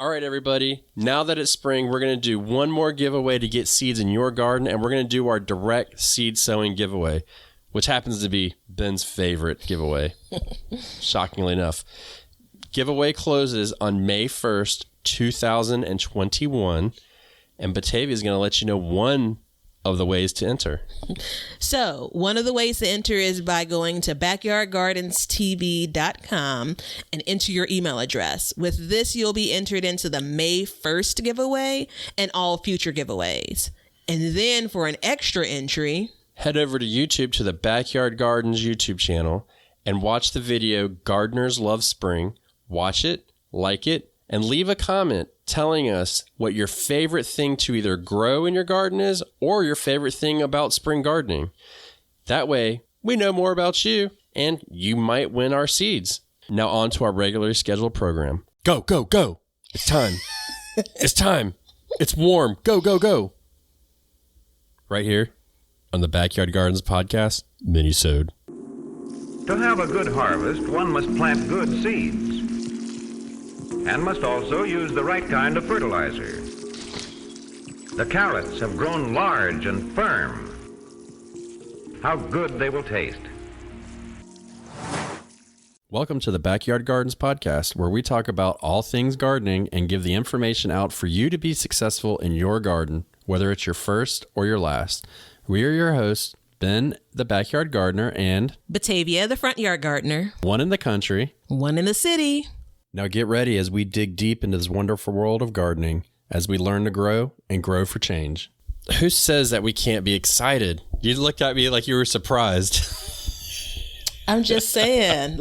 All right, everybody. Now that it's spring, we're going to do one more giveaway to get seeds in your garden, and we're going to do our direct seed sowing giveaway, which happens to be Ben's favorite giveaway, shockingly enough. Giveaway closes on May 1st, 2021, and Batavia is going to let you know one of the ways to enter. So one of the ways to enter is by going to backyardgardenstv.com and enter your email address. With this, you'll be entered into the May 1st giveaway and all future giveaways. And then for an extra entry, head over to YouTube to the Backyard Gardens YouTube channel and watch the video Gardeners Love Spring. Watch it, like it, and leave a comment telling us what your favorite thing to either grow in your garden is or your favorite thing about spring gardening. That way, we know more about you and you might win our seeds. Now on to our regularly scheduled program. Go, go, go. It's time. It's time. It's warm. Go, go, go. Right here on the Backyard Gardens podcast, Minisode. To have a good harvest, one must plant good seeds and must also use the right kind of fertilizer. The carrots have grown large and firm. How good they will taste. Welcome to the Backyard Gardens podcast, where we talk about all things gardening and give the information out for you to be successful in your garden, whether it's your first or your last. We are your hosts, Ben, the backyard gardener, and Batavia, the front yard gardener. One in the country, one in the city. Now get ready as we dig deep into this wonderful world of gardening as we learn to grow and grow for change. Who says that we can't be excited? You looked at me like you were surprised. I'm just saying,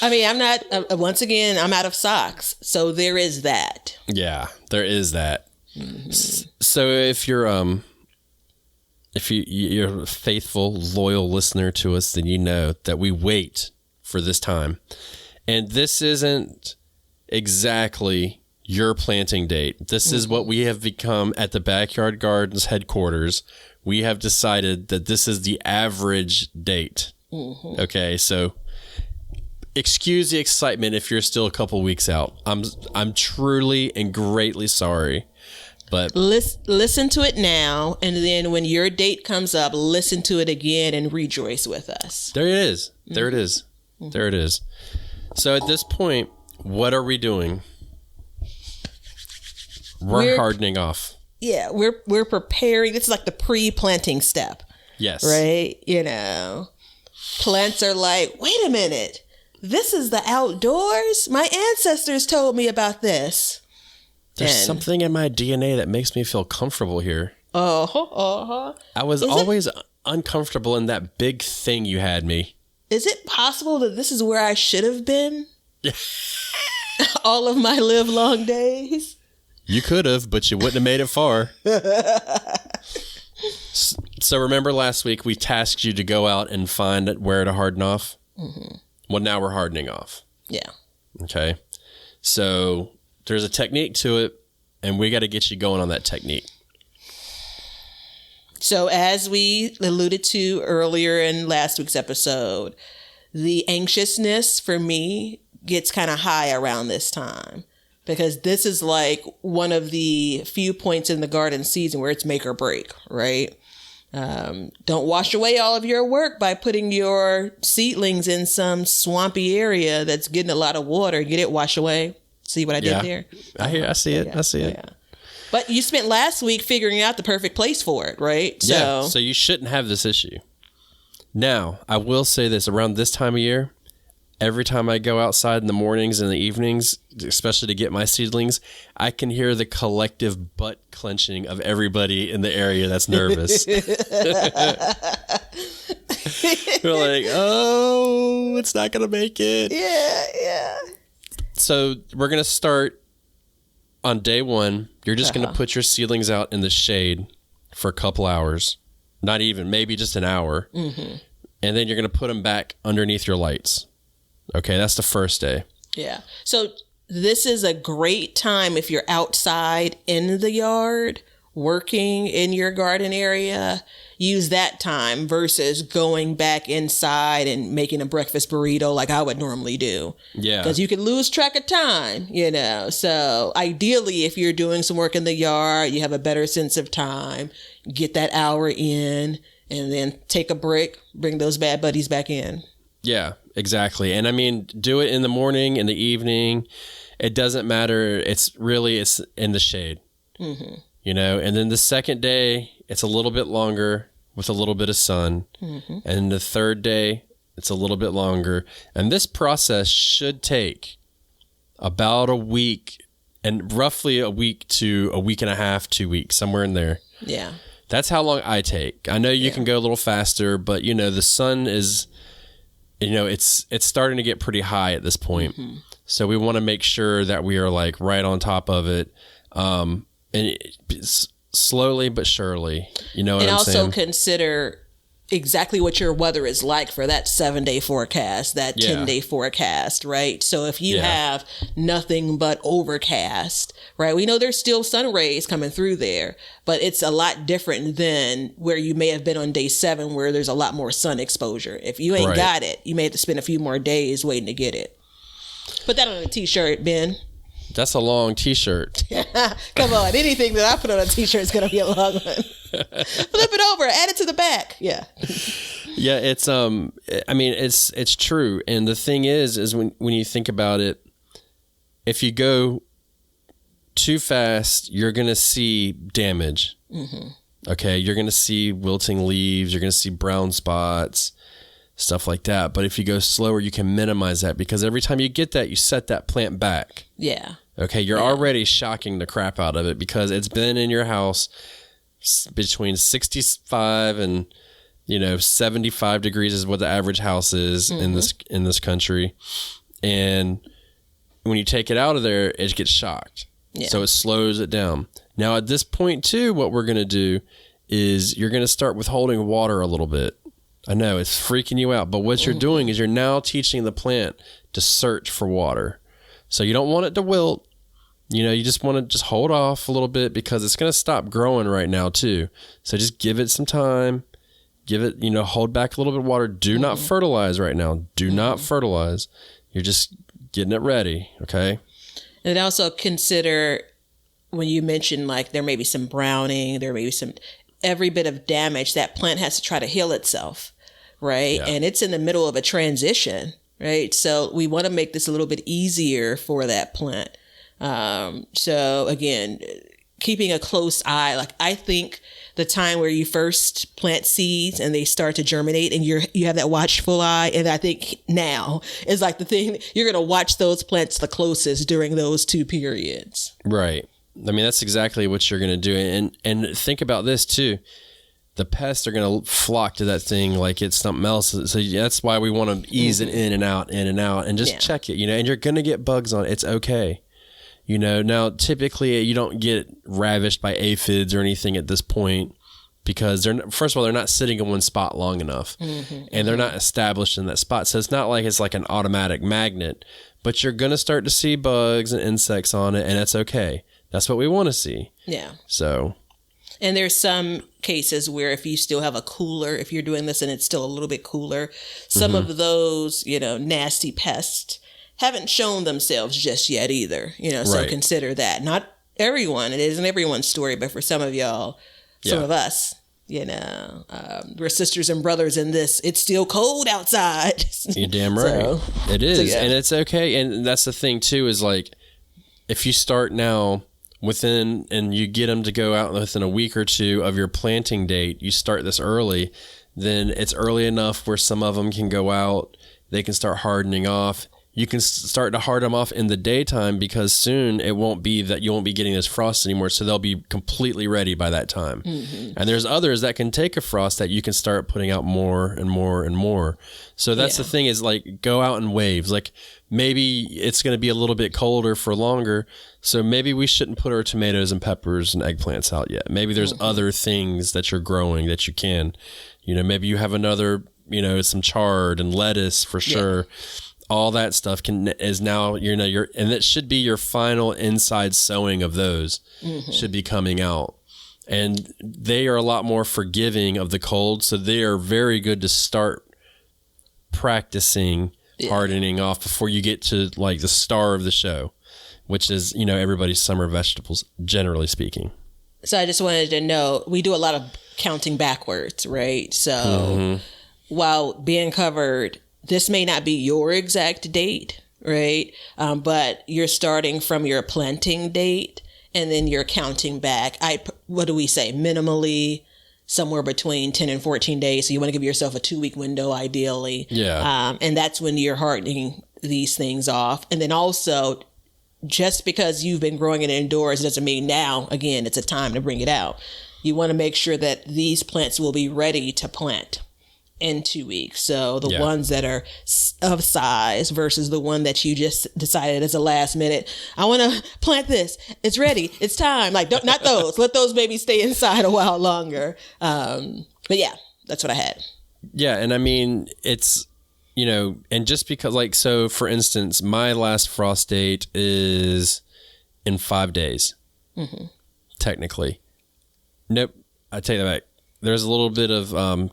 I'm not, once again, I'm out of socks. So there is that. Yeah, there is that. Mm-hmm. So if you're a faithful, loyal listener to us, then you know that we wait for this time. And this isn't exactly your planting date. This is what we have become at the Backyard Gardens headquarters. We have decided that this is the average date. Mm-hmm. Okay, so excuse the excitement if you're still a couple weeks out. I'm truly and greatly sorry. But listen to it now, and then when your date comes up, listen to it again and rejoice with us. There it is. There it is. There it is. So at this point, what are we doing? We're hardening off. Yeah, we're preparing. This is like the pre-planting step. Yes. Right? Plants are like, wait a minute. This is the outdoors? My ancestors told me about this. There's something in my DNA that makes me feel comfortable here. I was always uncomfortable in that big thing you had me. Is it possible that this is where I should have been? All of my live long days? You could have, but you wouldn't have made it far. So remember last week we tasked you to go out and find where to harden off? Mm-hmm. Well, now we're hardening off. Yeah. Okay. So there's a technique to it, and we got to get you going on that technique. So as we alluded to earlier in last week's episode, the anxiousness for me gets kind of high around this time because this is like one of the few points in the garden season where it's make or break, right? Don't wash away all of your work by putting your seedlings in some swampy area that's getting a lot of water. Get it washed away. See what I did there? I see it. Yeah. I see it. Yeah. But you spent last week figuring out the perfect place for it, right? So you shouldn't have this issue. Now, I will say this, around this time of year, every time I go outside in the mornings and the evenings, especially to get my seedlings, I can hear the collective butt clenching of everybody in the area that's nervous. They're like, oh, it's not going to make it. Yeah. So we're going to start on day one. You're just going to put your seedlings out in the shade for a couple hours. Not even, maybe just an hour. Mm-hmm. And then you're going to put them back underneath your lights. Okay, that's the first day. Yeah. So this is a great time if you're outside in the yard working in your garden area, use that time versus going back inside and making a breakfast burrito like I would normally do. Yeah. Because you can lose track of time, So ideally, if you're doing some work in the yard, you have a better sense of time, get that hour in, and then take a break, bring those bad buddies back in. Yeah, exactly. And I mean, do it in the morning, in the evening. It doesn't matter. It's in the shade. Mm-hmm. And then the second day, it's a little bit longer with a little bit of sun. Mm-hmm. And the third day, it's a little bit longer. And this process should take about a week, and roughly a week to a week and a half, 2 weeks, somewhere in there. Yeah. That's how long I take. I know you can go a little faster, but the sun is, it's starting to get pretty high at this point. Mm-hmm. So we want to make sure that we are like right on top of it. And slowly but surely, what I'm saying? And also consider exactly what your weather is like for that 7-day forecast, that 10-day forecast, right? So if you have nothing but overcast, right? We know there's still sun rays coming through there, but it's a lot different than where you may have been on day 7 where there's a lot more sun exposure. If you ain't got it, you may have to spend a few more days waiting to get it. Put that on a t-shirt, Ben. That's a long t-shirt. Come on. Anything that I put on a t-shirt is going to be a long one. Flip it over. Add it to the back. Yeah. Yeah. It's, it's true. And the thing is when you think about it, if you go too fast, you're going to see damage. Mm-hmm. Okay. You're going to see wilting leaves. You're going to see brown spots, stuff like that. But if you go slower, you can minimize that, because every time you get that, you set that plant back. Yeah. Okay, you're already shocking the crap out of it, because it's been in your house between 65 and 75 degrees is what the average house is in this country. And when you take it out of there, it gets shocked. Yeah. So it slows it down. Now at this point too, what we're going to do is you're going to start withholding water a little bit. I know it's freaking you out, but what you're doing is you're now teaching the plant to search for water. So you don't want it to wilt. You just want to just hold off a little bit, because it's going to stop growing right now too. So just give it some time. Give it, hold back a little bit of water. Do not fertilize right now. Do not fertilize. You're just getting it ready. Okay. And also consider, when you mentioned like there may be some browning, there may be every bit of damage, that plant has to try to heal itself. Right. Yeah. And it's in the middle of a transition. Right. So we want to make this a little bit easier for that plant. So again, keeping a close eye, like I think the time where you first plant seeds and they start to germinate and you have that watchful eye. And I think now is like the thing, you're going to watch those plants the closest during those 2 periods. Right. I mean, that's exactly what you're going to do. And think about this too. The pests are going to flock to that thing like it's something else. So that's why we want to ease it in and out, and just check it, and you're going to get bugs on it. It's okay. Now typically you don't get ravished by aphids or anything at this point, because first of all, they're not sitting in one spot long enough, and they're not established in that spot. So it's not like it's like an automatic magnet, but you're going to start to see bugs and insects on it, and that's okay. That's what we want to see. Yeah. So. And there's some cases where if you still have a cooler, if you're doing this and it's still a little bit cooler, some of those, nasty pests haven't shown themselves just yet either, so consider that. Not everyone, it isn't everyone's story, but for some of y'all, some of us, we're sisters and brothers in this. It's still cold outside. You're damn right. It is. And it's okay. And that's the thing too, is like, if you start now and you get them to go out within a week or 2 of your planting date, you start this early, then it's early enough where some of them can go out, they can start hardening off. You can start to harden them off in the daytime, because soon it won't be that you won't be getting this frost anymore. So they'll be completely ready by that time. Mm-hmm. And there's others that can take a frost that you can start putting out more and more and more. So that's the thing, is like, go out in waves. Like maybe it's going to be a little bit colder for longer. So maybe we shouldn't put our tomatoes and peppers and eggplants out yet. Maybe there's other things that you're growing that you can, maybe you have another, some chard and lettuce for sure. All that stuff is now, and it should be your final inside sowing of those should be coming out. And they are a lot more forgiving of the cold, so they are very good to start practicing hardening off before you get to like the star of the show, which is, everybody's summer vegetables, generally speaking. So I just wanted to know, we do a lot of counting backwards, right? So while being covered, this may not be your exact date, right? But you're starting from your planting date and then you're counting back. What do we say? Minimally somewhere between 10 and 14 days. So you want to give yourself a 2-week window, ideally. Yeah. And that's when you're hardening these things off. And then also, just because you've been growing it indoors doesn't mean now, again, it's a time to bring it out. You want to make sure that these plants will be ready to plant in 2 weeks. So the ones that are of size versus the one that you just decided as a last minute, I want to plant this. It's ready. It's time. Like, not those. Let those babies stay inside a while longer. But yeah, that's what I had. Yeah. And I mean, it's, and just because so for instance, my last frost date is in 5 days, technically. Nope. I take that back. There's a little bit of,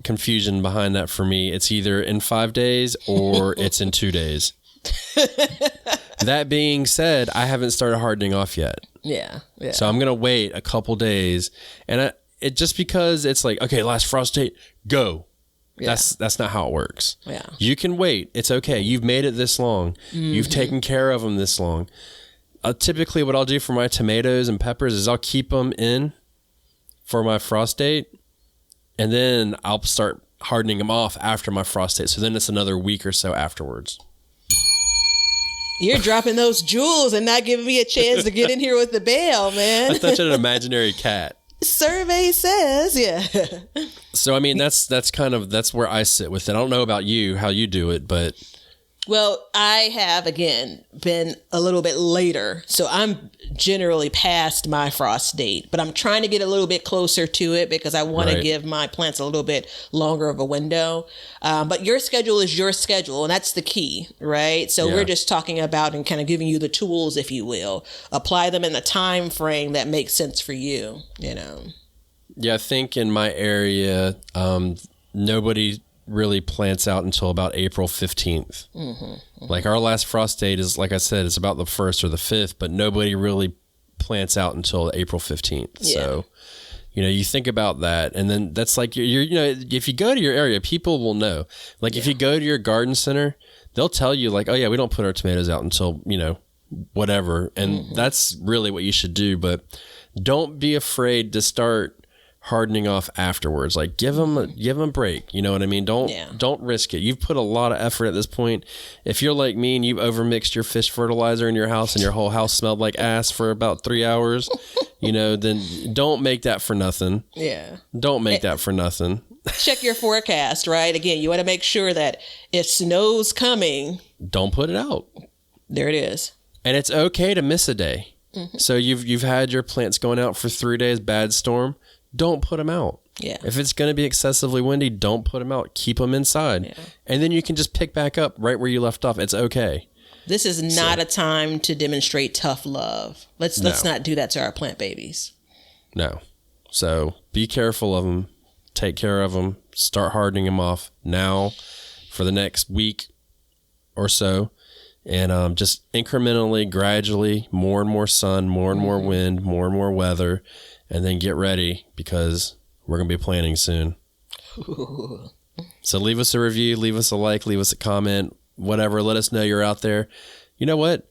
confusion behind that for me. It's either in 5 days or it's in 2 days. That being said, I haven't started hardening off yet. Yeah. So I'm gonna wait a couple days, and it just because it's like, okay, last frost date, go. Yeah. That's not how it works. Yeah. You can wait. It's okay. You've made it this long. You've taken care of them this long. Typically, what I'll do for my tomatoes and peppers is I'll keep them in for my frost date. And then I'll start hardening them off after my frost date. So then it's another week or so afterwards. You're dropping those jewels and not giving me a chance to get in here with the bell, man. I thought you had an imaginary cat. Survey says, yeah. So, I mean, that's where I sit with it. I don't know about you, how you do it, but... Well, I have, again, been a little bit later. So I'm generally past my frost date, but I'm trying to get a little bit closer to it because I want to give my plants a little bit longer of a window. But your schedule is your schedule, and that's the key, right? So we're just talking about and kind of giving you the tools, if you will. Apply them in the time frame that makes sense for you, Yeah, I think in my area, nobody really plants out until about April 15th. Like our last frost date is, like I said, it's about the 1st or the 5th, but nobody really plants out until April 15th. Yeah. So, you think about that, and then that's like, if you go to your area, people will know. Like if you go to your garden center, they'll tell you like, oh yeah, we don't put our tomatoes out until, whatever. And that's really what you should do. But don't be afraid to start hardening off afterwards. Like give them a break. You know what I mean? Don't risk it. You've put a lot of effort at this point. If you're like me and you've overmixed your fish fertilizer in your house and your whole house smelled like ass for about 3 hours, then don't make that for nothing. Yeah. Don't make that for nothing. Check your forecast, right? Again, you want to make sure that if snow's coming, don't put it out. There it is. And it's okay to miss a day. So you've had your plants going out for 3 days, bad storm. Don't put them out. Yeah. If it's going to be excessively windy, don't put them out. Keep them inside. Yeah. And then you can just pick back up right where you left off. It's okay. This is not a time to demonstrate tough love. Let's not do that to our plant babies. No. So be careful of them. Take care of them. Start hardening them off now for the next week or so. And just incrementally, gradually, more and more sun, more and more wind, more and more weather. And then get ready because we're going to be planting soon. So leave us a review, leave us a like, leave us a comment, whatever. Let us know you're out there. You know what?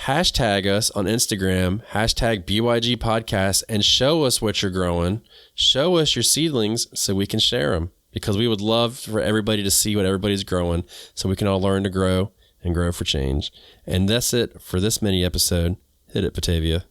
Hashtag us on Instagram, hashtag BYG Podcast, and show us what you're growing. Show us your seedlings so we can share them because we would love for everybody to see what everybody's growing so we can all learn to grow and grow for change. And that's it for this mini episode. Hit it, Batavia.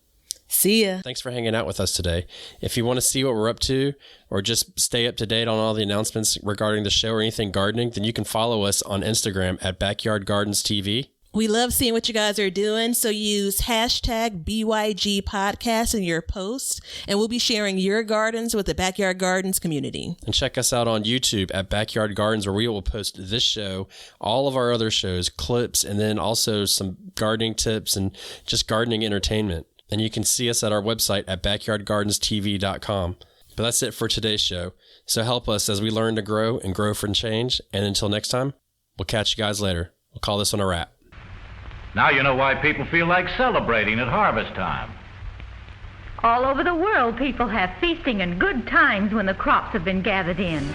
See ya. Thanks for hanging out with us today. If you want to see what we're up to or just stay up to date on all the announcements regarding the show or anything gardening, then you can follow us on Instagram at Backyard Gardens TV. We love seeing what you guys are doing, so use hashtag BYG Podcast in your posts, and we'll be sharing your gardens with the Backyard Gardens community. And check us out on YouTube at Backyard Gardens, where we will post this show, all of our other shows, clips, and then also some gardening tips and just gardening entertainment. And you can see us at our website at backyardgardenstv.com. But that's it for today's show. So help us as we learn to grow and grow for change. And until next time, we'll catch you guys later. We'll call this one a wrap. Now you know why people feel like celebrating at harvest time. All over the world, people have feasting and good times when the crops have been gathered in.